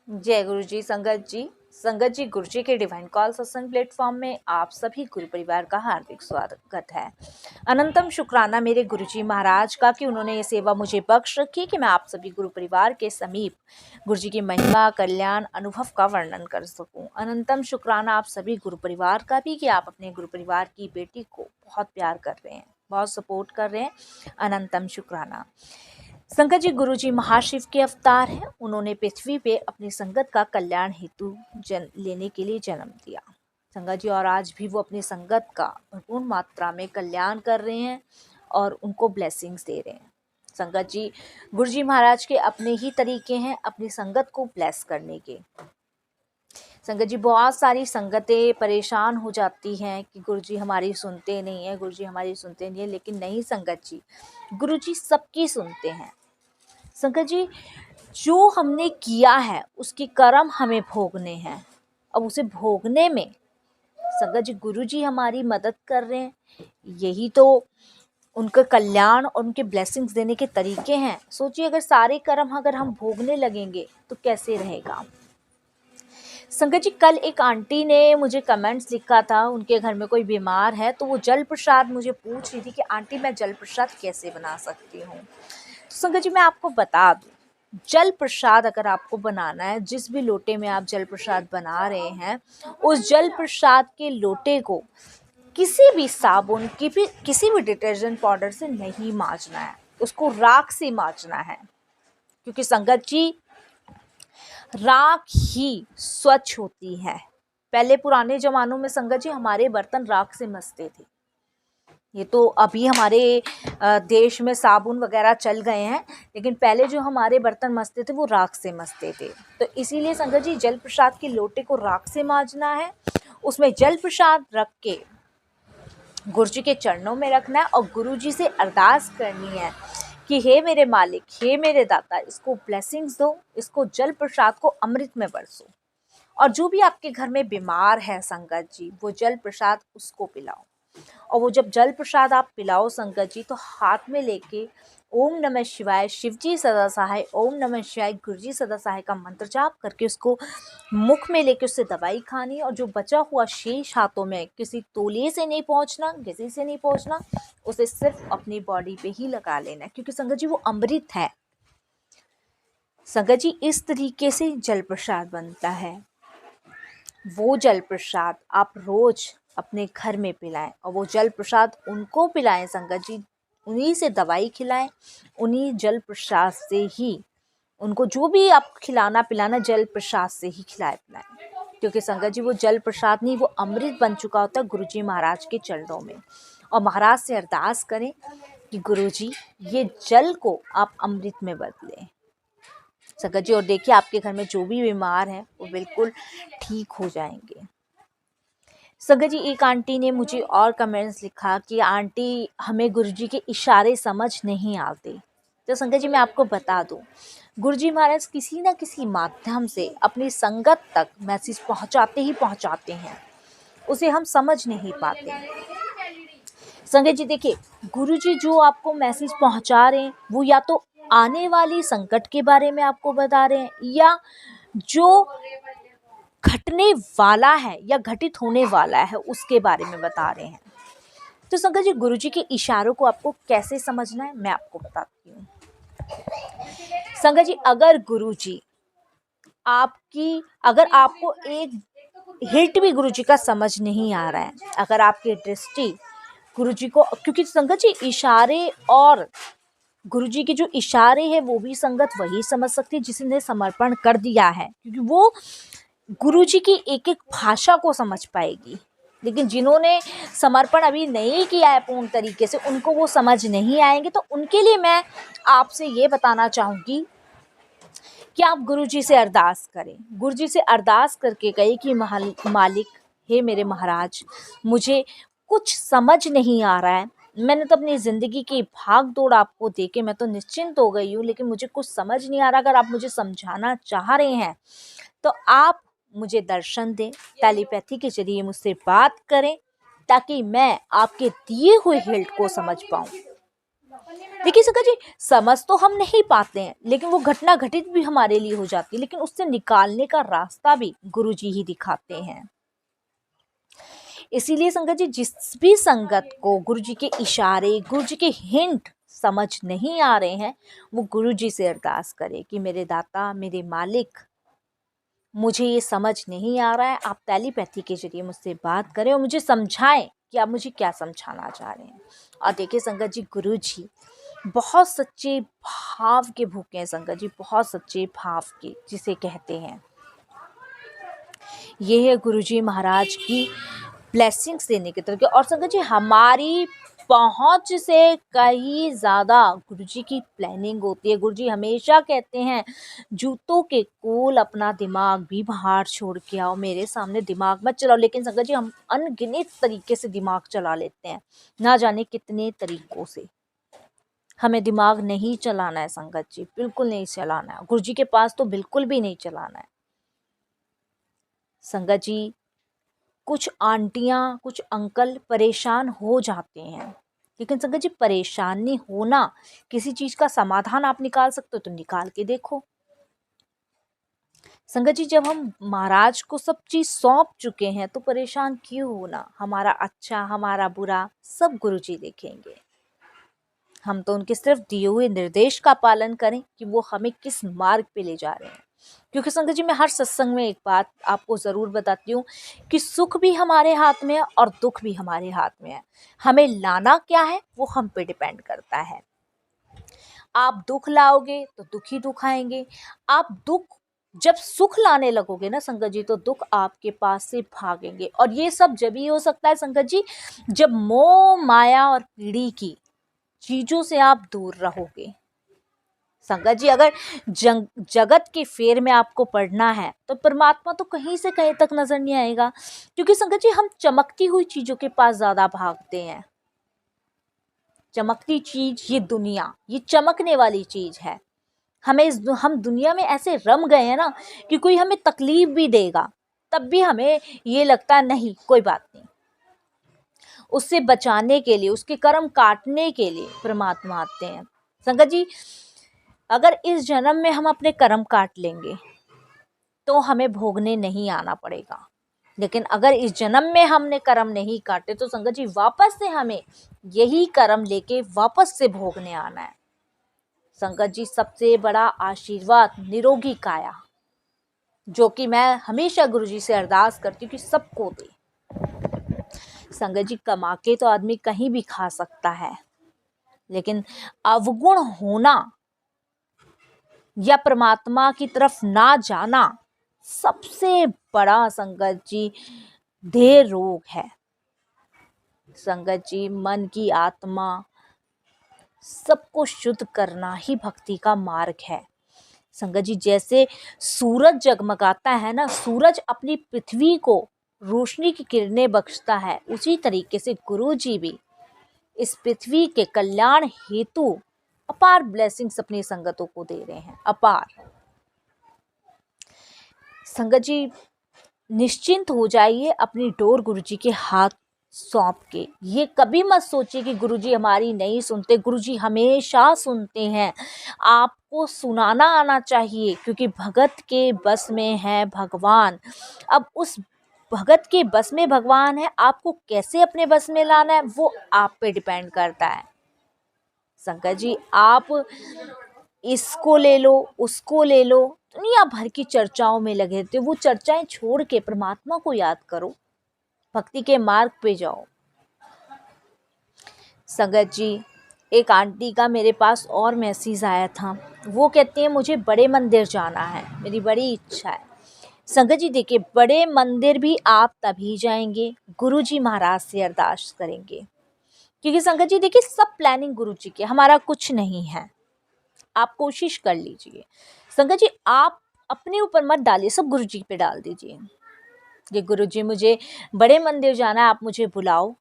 जय गुरु जी। संगत जी गुरु जी के डिवाइन कॉल सत्संग प्लेटफॉर्म में आप सभी गुरु परिवार का हार्दिक स्वागत है। अनंतम शुक्राना मेरे गुरु जी महाराज का कि उन्होंने ये सेवा मुझे बख्श रखी कि मैं आप सभी गुरु परिवार के समीप गुरु जी की महिमा कल्याण अनुभव का वर्णन कर सकूं। अनंतम शुक्राना आप सभी गुरु परिवार का भी कि आप अपने गुरु परिवार की बेटी को बहुत प्यार कर रहे हैं, बहुत सपोर्ट कर रहे हैं। अनंतम शुक्राना। संगत जी गुरु जी महाशिव के अवतार हैं। उन्होंने पृथ्वी पे अपनी संगत का कल्याण हेतु लेने के लिए जन्म दिया। संगत जी और आज भी वो अपनी संगत का भरपूर मात्रा में कल्याण कर रहे हैं और उनको ब्लेसिंग्स दे रहे हैं। संगत जी गुरु जी महाराज के अपने ही तरीके हैं अपनी संगत को ब्लेस करने के। संगत जी बहुत सारी संगतें परेशान हो जाती हैं कि गुरुजी हमारी सुनते नहीं है, गुरुजी हमारी सुनते नहीं है, लेकिन नहीं संगत जी, गुरुजी सबकी सुनते हैं। संगत जी जो हमने किया है उसके कर्म हमें भोगने हैं। अब उसे भोगने में संगत जी गुरुजी हमारी मदद कर रहे हैं। यही तो उनका कल्याण और उनके ब्लेसिंग्स देने के तरीके हैं। सोचिए अगर सारे कर्म अगर हम भोगने लगेंगे तो कैसे रहेगा। संगत जी कल एक आंटी ने मुझे कमेंट्स लिखा था, उनके घर में कोई बीमार है तो वो जल प्रसाद मुझे पूछ रही थी कि आंटी मैं जल प्रसाद कैसे बना सकती हूँ। तो संगत जी मैं आपको बता दूँ, जल प्रसाद अगर आपको बनाना है, जिस भी लोटे में आप जल प्रसाद बना रहे हैं, उस जल प्रसाद के लोटे को किसी भी साबुन किसी भी डिटर्जेंट पाउडर से नहीं मांजना है, उसको राख से मांजना है। क्योंकि संगत जी राख ही स्वच्छ होती है। पहले पुराने जमानों में संगत जी हमारे बर्तन राख से मसते थे। ये तो अभी हमारे देश में साबुन वगैरह चल गए हैं, लेकिन पहले जो हमारे बर्तन मसते थे वो राख से मसते थे। तो इसीलिए संगत जी जल प्रसाद के लोटे को राख से मांजना है, उसमें जल प्रसाद रख के गुरु जी के चरणों में रखना है और गुरु जी से अरदास करनी है कि हे मेरे मालिक, हे मेरे दाता, इसको ब्लेसिंग्स दो, इसको जल प्रसाद को अमृत में बरसो। और जो भी आपके घर में बीमार है संगत जी, वो जल प्रसाद उसको पिलाओ। और वो जब जल प्रसाद आप पिलाओ संगत जी, तो हाथ में लेके ओम नमः शिवाय, शिवजी सदा सहाय, ओम नमः शिवाय, गुरुजी सदा सहाय का मंत्र जाप करके उसको मुख में लेके उससे दवाई खानी। और जो बचा हुआ शेष हाथों में किसी तौलिए से नहीं पहुंचना, किसी से नहीं पहुंचना, उसे सिर्फ अपनी बॉडी पे ही लगा लेना, क्योंकि संगत जी वो अमृत है। संगत जी इस तरीके से जल प्रसाद बनता है। वो जल प्रसाद आप रोज अपने घर में पिलाएं और वो जल प्रसाद उनको पिलाएं संगत जी, उन्हीं से दवाई खिलाएं, उन्हीं जल प्रसाद से ही उनको जो भी आप खिलाना पिलाना जल प्रसाद से ही खिलाए पिलाएं। क्योंकि संगत जी वो जल प्रसाद नहीं, वो अमृत बन चुका होता है गुरुजी महाराज के चरणों में। और महाराज से अरदास करें कि गुरुजी ये जल को आप अमृत में बदलें संगत जी। और देखिए आपके घर में जो भी बीमार है वो बिल्कुल ठीक हो जाएंगे। संगत जी एक आंटी ने मुझे और कमेंट्स लिखा कि आंटी हमें गुरुजी के इशारे समझ नहीं आते। तो संगत जी मैं आपको बता दूं, गुरुजी महाराज किसी न किसी माध्यम से अपनी संगत तक मैसेज पहुंचाते ही पहुंचाते हैं, उसे हम समझ नहीं पाते। संगत जी देखिए गुरुजी जो आपको मैसेज पहुंचा रहे हैं वो या तो आने वाली संकट के बारे में आपको बता रहे हैं, या जो घटने वाला है या घटित होने वाला है उसके बारे में बता रहे हैं। तो संगत जी गुरुजी के इशारों को आपको कैसे समझना है मैं आपको बताती हूँ। संगत जी अगर गुरुजी अगर आपको एक हिट भी गुरुजी का समझ नहीं आ रहा है, अगर आपकी दृष्टि गुरुजी को, क्योंकि संगत जी इशारे और गुरुजी के जो इशारे हैं वो भी संगत वही समझ सकती है जिसने समर्पण कर दिया है, क्योंकि वो गुरुजी की एक एक भाषा को समझ पाएगी। लेकिन जिन्होंने समर्पण अभी नहीं किया है पूर्ण तरीके से, उनको वो समझ नहीं आएंगे। तो उनके लिए मैं आपसे ये बताना चाहूँगी कि आप गुरुजी से अरदास करें। गुरुजी से अरदास करके कहे कि मालिक, हे मेरे महाराज, मुझे कुछ समझ नहीं आ रहा है। मैंने तो अपनी ज़िंदगी की भाग दौड़ आपको देके मैं तो निश्चिंत हो गई हूँ, लेकिन मुझे कुछ समझ नहीं आ रहा। अगर आप मुझे समझाना चाह रहे हैं तो आप मुझे दर्शन दें, टेलीपैथी के जरिए मुझसे बात करें, ताकि मैं आपके दिए हुए हिल्ट को समझ पाऊँ। देखिए संगत जी, समझ तो हम नहीं पाते हैं, लेकिन वो घटना घटित भी हमारे लिए हो जाती है, लेकिन उससे निकालने का रास्ता भी गुरुजी ही दिखाते हैं। इसीलिए संगत जी, जिस भी संगत को गुरुजी के इशारे, गुरुजी के हिंट समझ नहीं आ रहे हैं, वो गुरुजी से अरदास करे कि मेरे दाता, मेरे मालिक, मुझे ये समझ नहीं आ रहा है, आप टेलीपैथी के जरिए मुझसे बात करें और मुझे समझाएं कि आप मुझे क्या समझाना चाह रहे हैं। और देखिए संगत जी, गुरुजी बहुत सच्चे भाव के भूखे हैं संगत जी, बहुत सच्चे भाव के जिसे कहते हैं। ये है गुरुजी महाराज की ब्लेसिंग्स देने के तरीके। और संगत जी, हमारी पहुंच से कहीं ज़्यादा गुरुजी की प्लानिंग होती है। गुरुजी हमेशा कहते हैं, जूतों के कोल अपना दिमाग भी बाहर छोड़ के आओ, मेरे सामने दिमाग मत चलाओ। लेकिन संगत जी, हम अनगिनत तरीके से दिमाग चला लेते हैं, ना जाने कितने तरीकों से। हमें दिमाग नहीं चलाना है संगत जी, बिल्कुल नहीं चलाना है। गुरुजी के पास तो बिल्कुल भी नहीं चलाना है संगत जी। कुछ आंटियां, कुछ अंकल परेशान हो जाते हैं, लेकिन संगत जी, परेशानी होना, किसी चीज का समाधान आप निकाल सकते हो तो निकाल के देखो। संगत जी, जब हम महाराज को सब चीज सौंप चुके हैं तो परेशान क्यों होना। हमारा अच्छा, हमारा बुरा सब गुरुजी देखेंगे। हम तो उनके सिर्फ दिए हुए निर्देश का पालन करें कि वो हमें किस मार्ग पे ले जा रहे हैं। क्योंकि संगत जी, मैं हर सत्संग में एक बात आपको ज़रूर बताती हूँ कि सुख भी हमारे हाथ में है और दुख भी हमारे हाथ में है। हमें लाना क्या है वो हम पे डिपेंड करता है। आप दुख लाओगे तो दुख ही दुख आएंगे। आप दुख जब सुख लाने लगोगे ना संगत जी, तो दुख आपके पास से भागेंगे। और ये सब जब ही हो सकता है संगत जी, जब मोह माया और पीढ़ी की चीजों से आप दूर रहोगे। संगत जी, अगर जगत के फेर में आपको पढ़ना है तो परमात्मा तो कहीं से कहीं तक नजर नहीं आएगा। क्योंकि संगत जी, हम चमकती हुई चीजों के पास ज्यादा भागते हैं। चमकती चीज, ये दुनिया, ये चमकने वाली चीज है। हम दुनिया में ऐसे रम गए हैं ना कि कोई हमें तकलीफ भी देगा तब भी हमें ये लगता है नहीं, कोई बात नहीं। उससे बचाने के लिए, उसके कर्म काटने के लिए परमात्मा आते हैं। संगत जी, अगर इस जन्म में हम अपने कर्म काट लेंगे तो हमें भोगने नहीं आना पड़ेगा। लेकिन अगर इस जन्म में हमने कर्म नहीं काटे तो संगत जी, वापस से हमें यही कर्म लेके वापस से भोगने आना है। संगत जी, सबसे बड़ा आशीर्वाद निरोगी काया, जो कि मैं हमेशा गुरुजी से अरदास करती हूँ कि सबको दे। संगत जी, कमा के तो आदमी कहीं भी खा सकता है, लेकिन अवगुण होना या परमात्मा की तरफ ना जाना सबसे बड़ा संगत जी देह रोग है। संगत जी, मन की आत्मा सबको शुद्ध करना ही भक्ति का मार्ग है। संगत जी, जैसे सूरज जगमगाता है ना, सूरज अपनी पृथ्वी को रोशनी की किरणें बख्शता है, उसी तरीके से गुरु जी भी इस पृथ्वी के कल्याण हेतु अपार ब्लेसिंग्स अपनी संगतों को दे रहे हैं, अपार। संगत जी, निश्चिंत हो जाइए अपनी डोर गुरुजी के हाथ सौंप के। ये कभी मत सोचिए कि गुरुजी हमारी नहीं सुनते, गुरुजी हमेशा सुनते हैं। आपको सुनाना आना चाहिए, क्योंकि भगत के बस में है भगवान। अब उस भगत के बस में भगवान है, आपको कैसे अपने बस में लाना है वो आप पे डिपेंड करता है। संगत जी, आप इसको ले लो, उसको ले लो, दुनिया भर की चर्चाओं में लगे थे। वो चर्चाएं छोड़ के परमात्मा को याद करो, भक्ति के मार्ग पे जाओ। संगत जी, एक आंटी का मेरे पास और मैसेज आया था। वो कहती है मुझे बड़े मंदिर जाना है, मेरी बड़ी इच्छा है। संगत जी, देखिए, बड़े मंदिर भी आप तभी जाएंगे गुरुजी महाराज से अरदास करेंगे। क्योंकि संगत जी, देखिए, सब प्लानिंग गुरुजी की, हमारा कुछ नहीं है। आप कोशिश कर लीजिए संगत जी, आप अपने ऊपर मत डालिए, सब गुरुजी पे डाल दीजिए। ये गुरुजी, मुझे बड़े मंदिर जाना है, आप मुझे बुलाओ।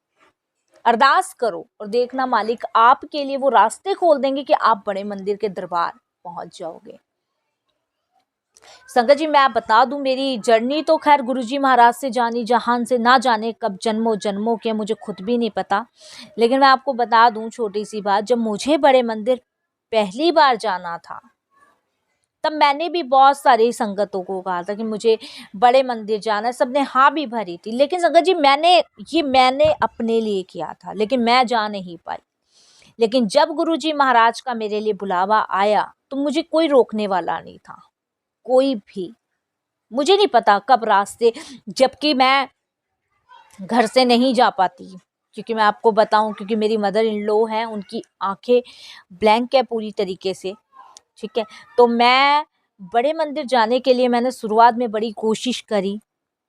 अरदास करो और देखना मालिक आपके लिए वो रास्ते खोल देंगे कि आप बड़े मंदिर के दरबार पहुंच जाओगे। संगत जी मैं बता दूं, मेरी जर्नी तो खैर गुरुजी महाराज से जानी जहान से ना जाने कब जन्मों जन्मों के, मुझे खुद भी नहीं पता। लेकिन मैं आपको बता दूं छोटी सी बात, जब मुझे बड़े मंदिर पहली बार जाना था तब मैंने भी बहुत सारी संगतों को कहा था कि मुझे बड़े मंदिर जाना है, सबने हाँ भी भरी थी। लेकिन संगत जी मैंने अपने लिए किया था, लेकिन मैं जा नहीं पाई। लेकिन जब गुरुजी महाराज का मेरे लिए बुलावा आया तो मुझे कोई रोकने वाला नहीं था, कोई भी। मुझे नहीं पता कब रास्ते, जबकि मैं घर से नहीं जा पाती, क्योंकि मैं आपको बताऊं, क्योंकि मेरी मदर इन लॉ हैं, उनकी आंखें ब्लैंक है पूरी तरीके से, ठीक है। तो मैं बड़े मंदिर जाने के लिए मैंने शुरुआत में बड़ी कोशिश करी।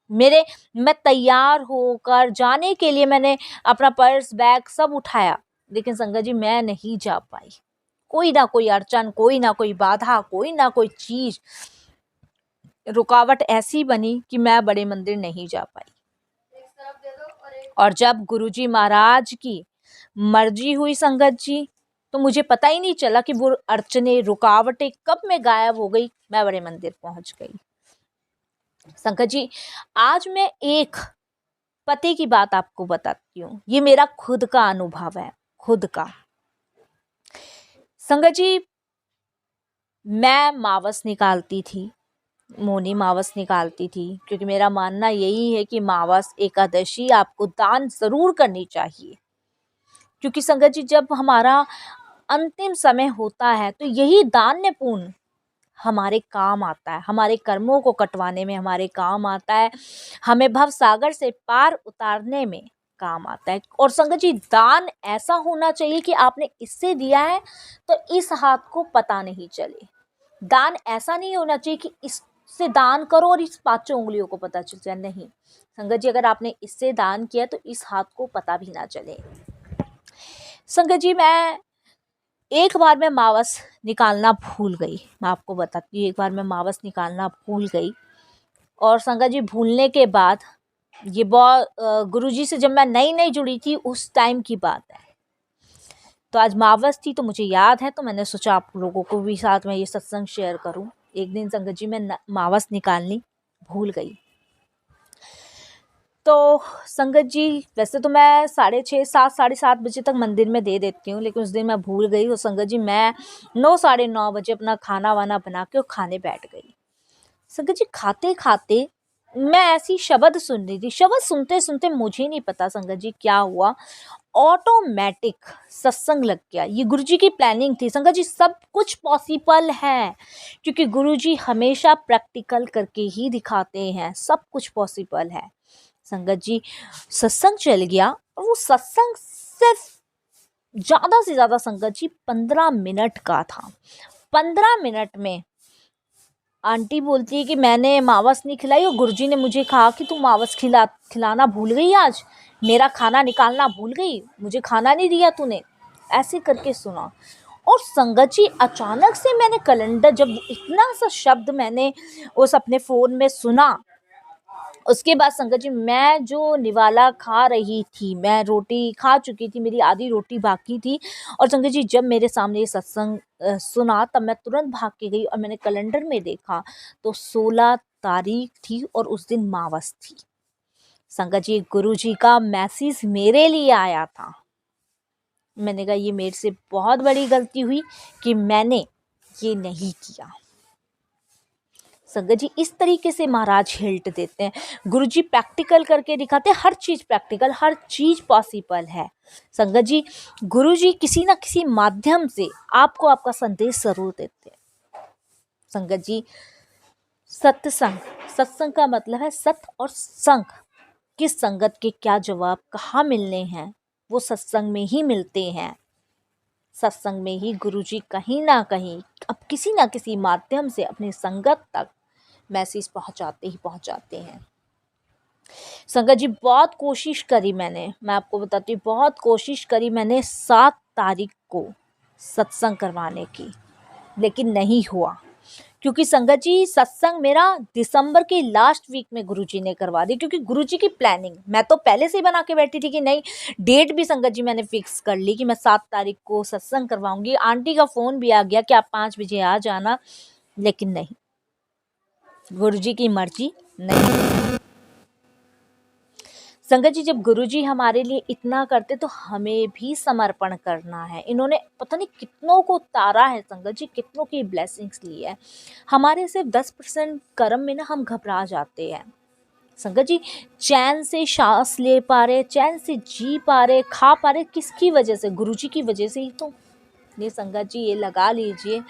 मैं तैयार होकर जाने के लिए मैंने अपना पर्स बैग सब उठाया, लेकिन संगत जी मैं नहीं जा पाई। कोई ना कोई अड़चन, कोई ना कोई बाधा, कोई ना कोई चीज, रुकावट ऐसी बनी कि मैं बड़े मंदिर नहीं जा पाई। और जब गुरुजी महाराज की मर्जी हुई संगत जी, तो मुझे पता ही नहीं चला कि वो अड़चने, रुकावटें कब मैं गायब हो गई, मैं बड़े मंदिर पहुंच गई। संगत जी आज मैं एक पते की बात आपको बताती हूँ, ये मेरा खुद का अनुभव है, खुद का। संगत जी मैं मावस निकालती थी, मौनी मावस निकालती थी, क्योंकि मेरा मानना यही है कि मावस एकादशी आपको दान जरूर करनी चाहिए। क्योंकि संगत जी जब हमारा अंतिम समय होता है तो यही दान्य पुण्य हमारे काम आता है, हमारे कर्मों को कटवाने में हमारे काम आता है, हमें भव सागर से पार उतारने में काम आता है। और संगत जी दान ऐसा होना चाहिए कि आपने इससे दिया है तो इस हाथ को पता नहीं चले। दान ऐसा नहीं होना चाहिए कि इससे दान करो और इस पांचों उंगलियों को पता चल जाए, नहीं। संगत जी अगर आपने इससे दान किया तो इस हाथ को पता भी ना चले। संगत जी एक बार मैं मावस निकालना भूल गई, मैं आपको बताती हूँ, एक बार मैं मावस निकालना भूल गई। और संगत जी भूलने के बाद, ये बहुत गुरुजी से जब मैं नई नई जुड़ी थी उस टाइम की बात है, तो आज मावस थी तो मुझे याद है, तो मैंने सोचा आप लोगों को भी साथ में ये सत्संग शेयर करूं। एक दिन संगत जी मैं मावस निकालनी भूल गई। तो संगत जी वैसे तो मैं 6:30 7 7:30 बजे तक मंदिर में दे देती हूँ, लेकिन उस दिन मैं भूल गई। और संगत जी मैं 9 9:30 बजे अपना खाना वाना बना के और खाने बैठ गई। संगत जी खाते खाते मैं ऐसी शब्द सुन रही थी, शब्द सुनते सुनते मुझे नहीं पता संगत जी क्या हुआ, ऑटोमेटिक सत्संग लग गया। ये गुरुजी की प्लानिंग थी संगत जी, सब कुछ पॉसिबल है, क्योंकि गुरुजी हमेशा प्रैक्टिकल करके ही दिखाते हैं, सब कुछ पॉसिबल है। संगत जी सत्संग चल गया, और वो सत्संग सिर्फ ज्यादा से ज्यादा संगत जी 15 मिनट का था। 15 मिनट में आंटी बोलती है कि मैंने मावस नहीं खिलाई, और गुरुजी ने मुझे कहा कि तू मावस खिलाना भूल गई, आज मेरा खाना निकालना भूल गई, मुझे खाना नहीं दिया तूने, ऐसे करके सुना। और संगत जी अचानक से मैंने कैलेंडर, जब इतना सा शब्द मैंने उस अपने फ़ोन में सुना, उसके बाद संगत जी मैं जो निवाला खा रही थी, मैं रोटी खा चुकी थी, मेरी आधी रोटी बाकी थी। और संगत जी जब मेरे सामने ये सत्संग सुना, तब मैं तुरंत भाग के गई और मैंने कैलेंडर में देखा तो 16 तारीख थी और उस दिन मावस थी। संगत जी गुरुजी का मैसेज मेरे लिए आया था। मैंने कहा ये मेरे से बहुत बड़ी गलती हुई कि मैंने ये नहीं किया। संगत जी इस तरीके से महाराज हिल्ट देते हैं, गुरुजी प्रैक्टिकल करके दिखाते हैं, हर चीज प्रैक्टिकल, हर चीज पॉसिबल है। संगत जी गुरुजी किसी ना किसी माध्यम से आपको आपका संदेश जरूर देते हैं। संगत जी सत्संग, सत्संग का मतलब है सत्य और संग, किस संगत के क्या जवाब कहाँ मिलने हैं, वो सत्संग में ही मिलते हैं। सत्संग में ही गुरुजी कहीं ना कहीं अब किसी ना किसी माध्यम से अपनी संगत तक मैसेज पहुंचाते हैं। संगत जी बहुत कोशिश करी मैं आपको बताती हूँ, बहुत कोशिश करी मैंने 7 तारीख को सत्संग करवाने की, लेकिन नहीं हुआ। क्योंकि संगत जी सत्संग मेरा दिसंबर के लास्ट वीक में गुरुजी ने करवा दी, क्योंकि गुरुजी की प्लानिंग मैं तो पहले से ही बना के बैठी थी कि नहीं, डेट भी संगत जी मैंने फिक्स कर ली कि मैं 7 तारीख को सत्संग करवाऊंगी। आंटी का फ़ोन भी आ गया कि आप 5 बजे आ जाना, लेकिन नहीं, गुरुजी की मर्जी नहीं। संगत जी, जब गुरुजी हमारे लिए इतना करते तो हमें भी समर्पण करना है। इन्होंने पता नहीं कितनों को उतारा है संगत जी, कितनों की ब्लेसिंग्स ली है। हमारे सिर्फ 10% कर्म में ना हम घबरा जाते हैं संगत जी। चैन से सांस ले पा रहे, चैन से जी पा रहे, खा पा रहे, किसकी वजह से? गुरुजी की वजह से ही तो। ये संगत जी, ये लगा लीजिए,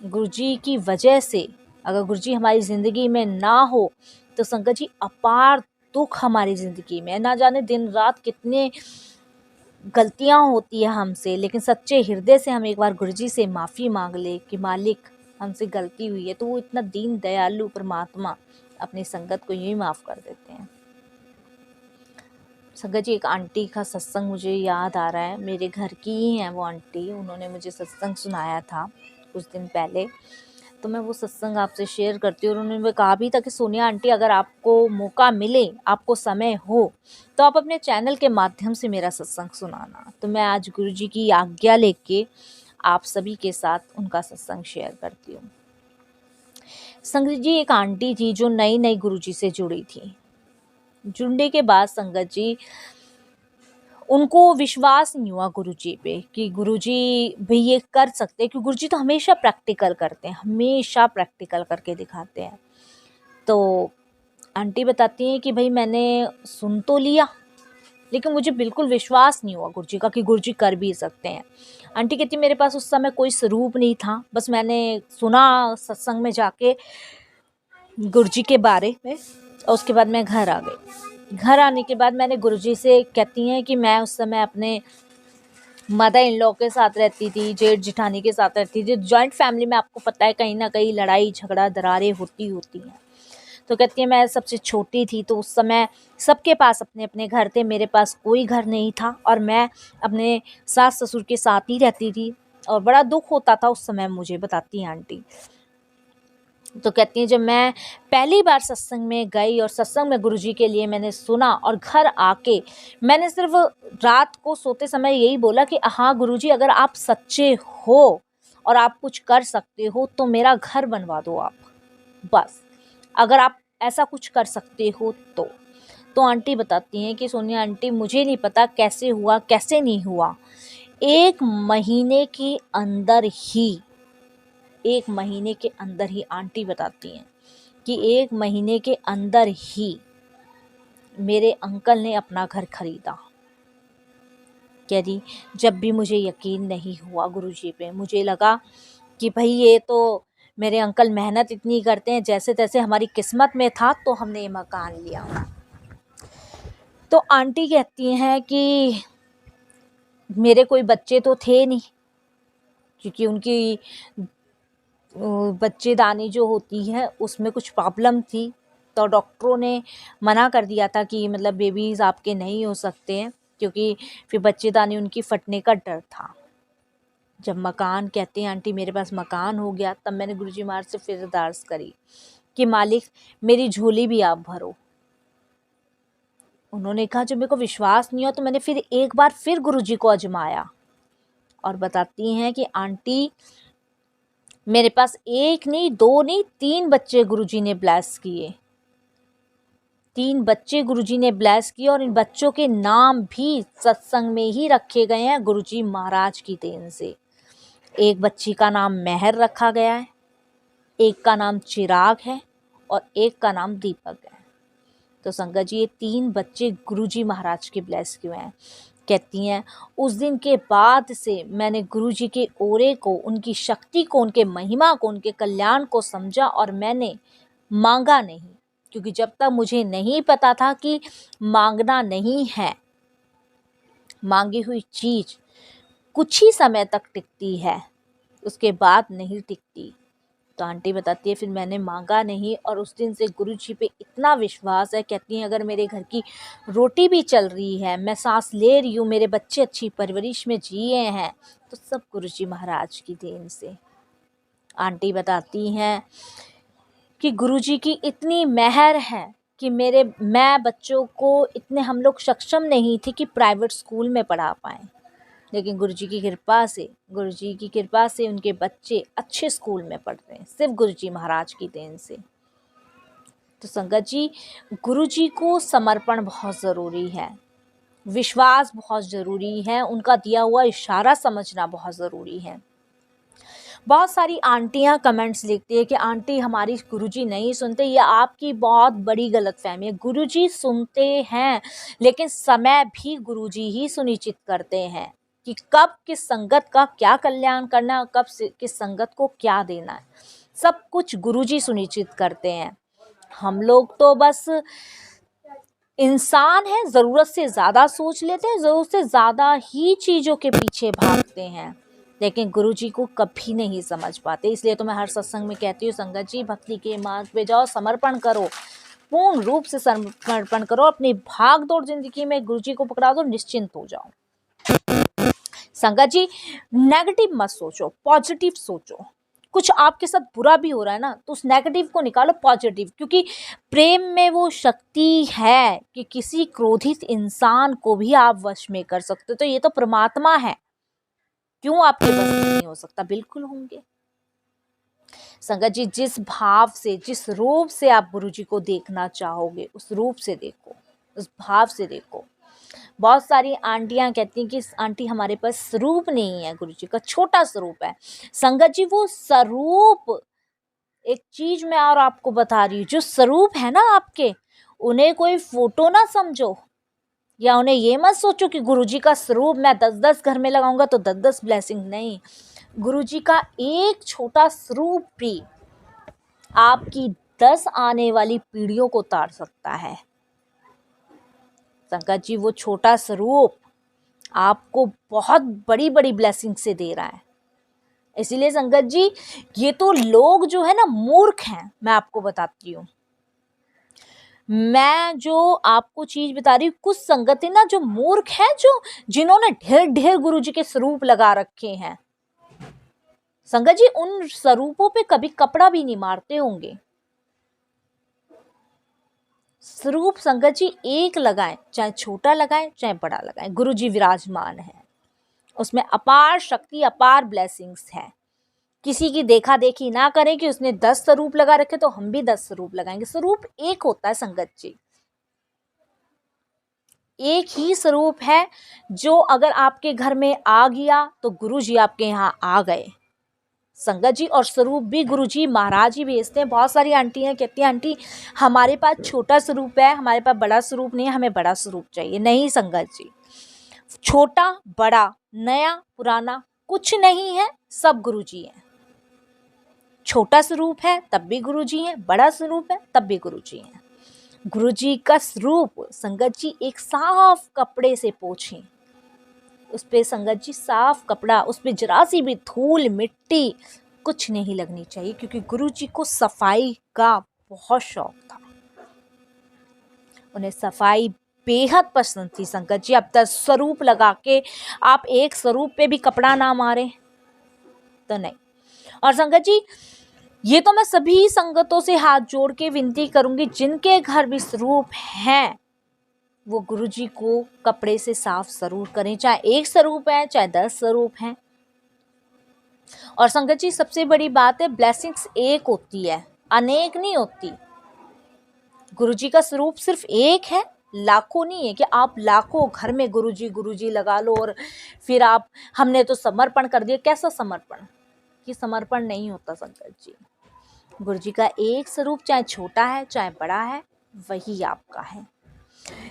गुरुजी की वजह से। अगर गुरुजी हमारी ज़िंदगी में ना हो तो संगत जी अपार दुख हमारी ज़िंदगी में। ना जाने दिन रात कितने गलतियां होती है हमसे, लेकिन सच्चे हृदय से हम एक बार गुरुजी से माफ़ी मांग ले कि मालिक हमसे गलती हुई है, तो वो इतना दीन दयालु परमात्मा अपनी संगत को यूं ही माफ़ कर देते हैं। संगत जी, एक आंटी का सत्संग मुझे याद आ रहा है, मेरे घर की ही हैं वो आंटी। उन्होंने मुझे सत्संग सुनाया था कुछ दिन पहले, तो मैं वो सत्संग आपसे शेयर करती हूँ। और उन्होंने कहा भी था कि सोनिया आंटी, अगर आपको मौका मिले, आपको समय हो, तो आप अपने चैनल के माध्यम से मेरा सत्संग सुनाना। तो मैं आज गुरुजी की आज्ञा लेके आप सभी के साथ उनका सत्संग शेयर करती हूँ। संगत जी, एक आंटी थी जो नई नई गुरुजी से जुड़ी थी। जुड़ने के बाद संगत जी, उनको विश्वास नहीं हुआ गुरुजी पे कि गुरुजी भी ये कर सकते हैं, क्योंकि गुरुजी तो हमेशा प्रैक्टिकल करते हैं, हमेशा प्रैक्टिकल करके दिखाते हैं। तो आंटी बताती हैं कि भाई मैंने सुन तो लिया, लेकिन मुझे बिल्कुल विश्वास नहीं हुआ गुरुजी का कि गुरुजी कर भी सकते हैं। आंटी कहती मेरे पास उस समय कोई स्वरूप नहीं था, बस मैंने सुना सत्संग में जाके गुरुजी के बारे में, और उसके बाद मैं घर आ गई। घर आने के बाद मैंने गुरुजी से, कहती हैं कि मैं उस समय अपने मदर इन लॉ के साथ रहती थी, जेठ जिठानी के साथ रहती थी। जॉइंट फैमिली में आपको पता है कहीं ना कहीं लड़ाई झगड़ा दरारें होती हैं। तो कहती है मैं सबसे छोटी थी, तो उस समय सबके पास अपने अपने घर थे, मेरे पास कोई घर नहीं था, और मैं अपने सास ससुर के साथ ही रहती थी, और बड़ा दुख होता था उस समय मुझे, बताती हैं आंटी। तो कहती हैं जब मैं पहली बार सत्संग में गई और सत्संग में गुरुजी के लिए मैंने सुना, और घर आके मैंने सिर्फ रात को सोते समय यही बोला कि हाँ गुरुजी, अगर आप सच्चे हो और आप कुछ कर सकते हो तो मेरा घर बनवा दो आप, बस अगर आप ऐसा कुछ कर सकते हो तो आंटी बताती हैं कि सोनिया आंटी, मुझे नहीं पता कैसे हुआ कैसे नहीं हुआ, एक महीने के अंदर ही, एक महीने के अंदर ही आंटी बताती हैं कि एक महीने के अंदर ही मेरे अंकल ने अपना घर खरीदा। कह रही जब भी मुझे यकीन नहीं हुआ गुरुजी पे, मुझे लगा कि भाई ये तो मेरे अंकल मेहनत इतनी करते हैं, जैसे तैसे हमारी किस्मत में था तो हमने ये मकान लिया। तो आंटी कहती हैं कि मेरे कोई बच्चे तो थे नहीं, क्योंकि उनकी बच्चेदानी जो होती है उसमें कुछ प्रॉब्लम थी, तो डॉक्टरों ने मना कर दिया था कि मतलब बेबीज़ आपके नहीं हो सकते हैं, क्योंकि फिर बच्चेदानी उनकी फटने का डर था। जब मकान, कहते हैं आंटी, मेरे पास मकान हो गया, तब मैंने गुरुजी महाराज से फिर अरदास करी कि मालिक मेरी झोली भी आप भरो। उन्होंने कहा जब मेरे को विश्वास नहीं हो तो मैंने फिर एक बार फिर गुरुजी को आजमाया। और बताती हैं कि आंटी, मेरे पास एक नहीं, दो नहीं, 3 बच्चे गुरुजी ने ब्लेस किए, 3 बच्चे गुरुजी ने ब्लेस किए, और इन बच्चों के नाम भी सत्संग में ही रखे गए हैं गुरुजी महाराज की देन से। एक बच्ची का नाम मेहर रखा गया है, एक का नाम चिराग है, और एक का नाम दीपक है। तो संगत जी, ये 3 बच्चे गुरुजी महाराज के ब्लेस किए हैं। कहती हैं उस दिन के बाद से मैंने गुरुजी के ओरे को, उनकी शक्ति को, उनके महिमा को, उनके कल्याण को समझा, और मैंने मांगा नहीं, क्योंकि जब तक मुझे नहीं पता था कि मांगना नहीं है, मांगी हुई चीज़ कुछ ही समय तक टिकती है, उसके बाद नहीं टिकती। तो आंटी बताती है फिर मैंने मांगा नहीं, और उस दिन से गुरुजी पे इतना विश्वास है। कहती हैं अगर मेरे घर की रोटी भी चल रही है, मैं सांस ले रही हूँ, मेरे बच्चे अच्छी परवरिश में जिए हैं, तो सब गुरुजी महाराज की देन से। आंटी बताती हैं कि गुरुजी की इतनी मेहर है कि मैं बच्चों को इतने, हम लोग सक्षम नहीं थे कि प्राइवेट स्कूल में पढ़ा पाएँ, लेकिन गुरु जी की कृपा से उनके बच्चे अच्छे स्कूल में पढ़ रहे हैं, सिर्फ गुरु जी महाराज की देन से। तो संगत जी, गुरु जी को समर्पण बहुत ज़रूरी है, विश्वास बहुत ज़रूरी है, उनका दिया हुआ इशारा समझना बहुत ज़रूरी है। बहुत सारी आंटियां कमेंट्स लिखती है कि आंटी हमारी गुरुजी नहीं सुनते, ये आपकी बहुत बड़ी गलतफहमी है। गुरुजी सुनते हैं, लेकिन समय भी गुरुजी ही सुनिश्चित करते हैं कि कब किस संगत का क्या कल्याण करना है, कब किस संगत को क्या देना है, सब कुछ गुरुजी सुनिश्चित करते हैं। हम लोग तो बस इंसान हैं, ज़रूरत से ज़्यादा सोच लेते हैं, ज़रूरत से ज़्यादा ही चीज़ों के पीछे भागते हैं, लेकिन गुरुजी को कभी नहीं समझ पाते। इसलिए तो मैं हर सत्संग में कहती हूँ, संगत जी भक्ति के मार्ग पे जाओ, समर्पण करो, पूर्ण रूप से समर्पण करो, अपनी भाग दौड़ जिंदगी में गुरुजी को पकड़ा दो, निश्चिंत हो जाओ। संगत जी, नेगेटिव मत सोचो, पॉजिटिव सोचो। कुछ आपके साथ बुरा भी हो रहा है ना, तो उस नेगेटिव को निकालो पॉजिटिव, क्योंकि प्रेम में वो शक्ति है कि किसी क्रोधित इंसान को भी आप वश में कर सकते हो। तो ये तो परमात्मा है, क्यों आपके वश में नहीं हो सकता? बिल्कुल होंगे। संगत जी, जिस भाव से, जिस रूप से आप गुरुजी को देखना चाहोगे, उस रूप से देखो, उस भाव से देखो। बहुत सारी आंटियां कहती हैं कि आंटी हमारे पास स्वरूप नहीं है, गुरुजी का छोटा स्वरूप है। संगत जी, वो स्वरूप, एक चीज मैं और आपको बता रही हूँ, जो स्वरूप है ना आपके, उन्हें कोई फोटो ना समझो, या उन्हें ये मत सोचो कि गुरुजी का स्वरूप मैं 10-10 घर में लगाऊंगा तो 10-10 ब्लेसिंग। नहीं, गुरुजी का एक छोटा स्वरूप भी आपकी 10 आने वाली पीढ़ियों को तार सकता है। संगत जी, वो छोटा स्वरूप आपको बहुत बड़ी बड़ी ब्लेसिंग से दे रहा है। इसीलिए संगत जी, ये तो लोग जो है ना मूर्ख हैं, मैं आपको बताती हूँ। मैं जो आपको चीज बता रही हूँ, कुछ संगतें ना जो मूर्ख हैं, जो जिन्होंने ढेर ढेर गुरुजी के स्वरूप लगा रखे हैं। संगत जी, उन स्वरूपों पे कभी कपड़ा भी नहीं मारते होंगे। स्वरूप संगत जी एक लगाएं, चाहे छोटा लगाएं चाहे बड़ा लगाएं, गुरुजी विराजमान है, उसमें अपार शक्ति, अपार ब्लेसिंग्स है। किसी की देखा देखी ना करें कि उसने 10 स्वरूप लगा रखे तो हम भी 10 स्वरूप लगाएंगे। स्वरूप एक होता है संगत जी, एक ही स्वरूप है, जो अगर आपके घर में आ गया तो गुरुजी आपके यहाँ आ गए। संगत जी, और स्वरूप भी गुरुजी महाराज ही भेजते हैं। बहुत सारी आंटियां कहती हैं आंटी हमारे पास छोटा स्वरूप है, हमारे पास बड़ा स्वरूप नहीं है, हमें बड़ा स्वरूप चाहिए। नहीं संगत जी, छोटा बड़ा नया पुराना कुछ नहीं है, सब गुरुजी हैं। छोटा स्वरूप है तब भी गुरुजी हैं, बड़ा स्वरूप है तब भी गुरुजी हैं। गुरुजी का स्वरूप संगत जी एक साफ कपड़े से पोछें, उस पे संगत जी साफ कपड़ा, उस पे जरा सी भी धूल मिट्टी कुछ नहीं लगनी चाहिए, क्योंकि गुरुजी को सफाई का बहुत शौक था, उन्हें सफाई बेहद पसंद थी। संगत जी, अब 10 स्वरूप लगा के आप एक स्वरूप पे भी कपड़ा ना मारे तो नहीं। और संगत जी, ये तो मैं सभी संगतों से हाथ जोड़ के विनती करूंगी, जिनके घर भी स्वरूप हैं वो गुरुजी को कपड़े से साफ जरूर करें, चाहे एक स्वरूप है चाहे 10 स्वरूप हैं। और संगत जी, सबसे बड़ी बात है, ब्लेसिंग्स एक होती है, अनेक नहीं होती। गुरुजी का स्वरूप सिर्फ एक है, लाखों नहीं है कि आप लाखों घर में गुरुजी गुरुजी लगा लो और फिर आप हमने तो समर्पण कर दिया। कैसा समर्पण? कि समर्पण नहीं होता संगत जी। गुरुजी का एक स्वरूप, चाहे छोटा है चाहे बड़ा है, वही आपका है।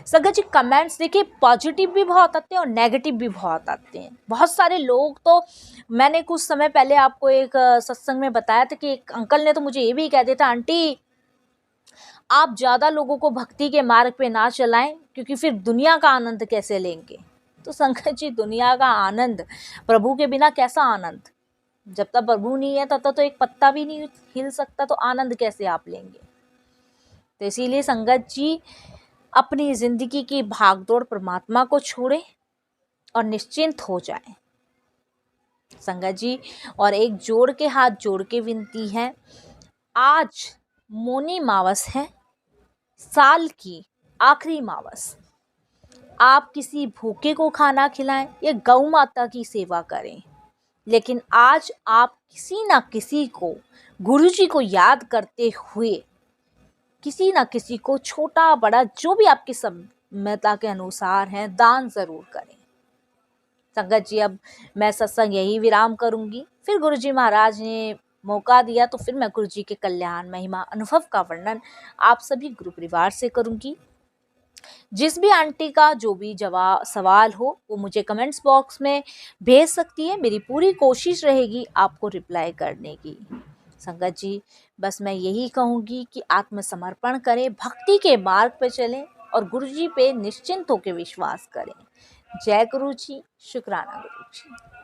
संगत जी, कमेंट्स देखिए, पॉजिटिव भी बहुत आते हैं और नेगेटिव भी बहुत आते हैं। बहुत सारे लोग तो, मैंने कुछ समय पहले आपको एक सत्संग में बताया था कि एक अंकल ने तो मुझे ये भी कह दिया था, आंटी आप ज़्यादा लोगों को भक्ति के मार्ग पे ना चलाएं, क्योंकि फिर दुनिया का आनंद कैसे लेंगे। तो संगत जी, दुनिया का आनंद, प्रभु के बिना कैसा आनंद? जब तक प्रभु नहीं है तब तक तो एक पत्ता भी नहीं हिल सकता, तो आनंद कैसे आप लेंगे? तो इसीलिए संगत जी, अपनी जिंदगी की भागदौड़ परमात्मा को छोड़ें और निश्चिंत हो जाएं। संगत जी, और एक जोड़ के हाथ जोड़ के विनती है, आज मौनी मावस है, साल की आखिरी मावस। आप किसी भूखे को खाना खिलाएं या गौ माता की सेवा करें, लेकिन आज आप किसी ना किसी को, गुरुजी को याद करते हुए किसी ना किसी को छोटा बड़ा जो भी आपकी क्षमता के अनुसार है दान जरूर करें। संगत जी, अब मैं सत्संग यही विराम करूंगी। फिर गुरुजी महाराज ने मौका दिया तो फिर मैं गुरुजी के कल्याण महिमा अनुभव का वर्णन आप सभी गुरु परिवार से करूंगी। जिस भी आंटी का जो भी जवाब सवाल हो वो मुझे कमेंट्स बॉक्स में भेज सकती है। मेरी पूरी कोशिश रहेगी आपको रिप्लाई करने की। संगत जी, बस मैं यही कहूँगी कि आत्मसमर्पण करें, भक्ति के मार्ग पे चलें और गुरुजी पे निश्चिंत होकर विश्वास करें। जय गुरु जी, शुक्राना गुरु जी।